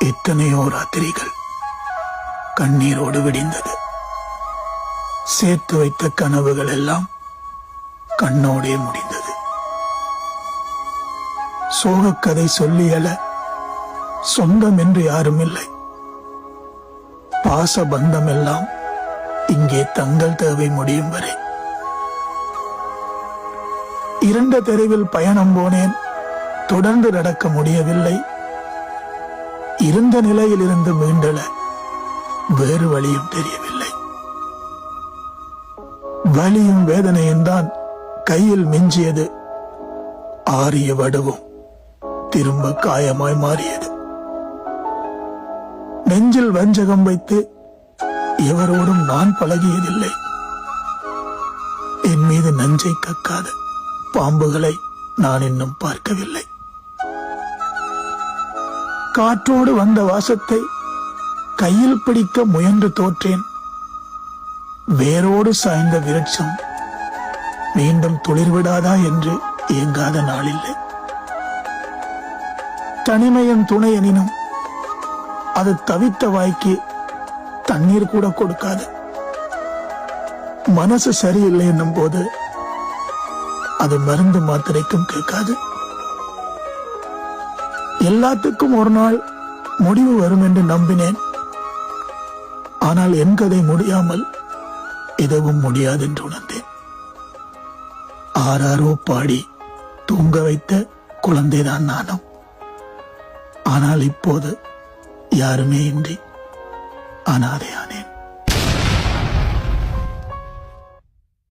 எத்தனையோ ராத்திரிகள் கண்ணீரோடு விடிந்தது. சேர்த்து வைத்த கனவுகள் எல்லாம் கண்ணோடே முடிந்தது. சோகக்கதை சொல்லியல சொந்தம் என்று யாரும் இல்லை. பாச பந்தம் எல்லாம் இங்கே தங்கள் தேவை முடியும் வரை. இருண்ட தெருவில் பயணம் போனேன், தொடர்ந்து நடக்க முடியவில்லை. இருந்த நிலையில் இருந்து மீண்டல வேறு வழியும் தெரியவில்லை. வலியும் வேதனையும் தான் கையில் மிஞ்சியது. ஆரிய வடுவும் திரும்ப காயமாய் மாறியது. நெஞ்சில் வஞ்சகம் வைத்து எவரோடும் நான் பழகியதில்லை. என் மீது நஞ்சை கக்காத பாம்புகளை நான் இன்னும் பார்க்கவில்லை. காற்றோடு வந்த வாசத்தை கையில் பிடிக்க முயன்று தோற்றேன். வேரோடு சாய்ந்த விருட்சம் மீண்டும் துளிர்விடாதா என்று இயங்காத நாளில்லை. தனிமையின் துணை எனினும் அது தவித்த வாய்க்கு தண்ணீர் கூட கொடுக்காது. மனசு சரியில்லை என்னும் போது அது மருந்து மாத்திரைக்கும் கேட்காது. எல்லாத்துக்கும் ஒரு நாள் முடிவு வரும் என்று நம்பினேன். ஆனால் என் கதை முடியாமல் எதுவும் முடியாது என்று உணர்ந்தேன். ஆராரோ பாடி தூங்க வைத்த குழந்தைதான் நானும். ஆனால் இப்போது யாருமே இன்றி அனாதையானேன்.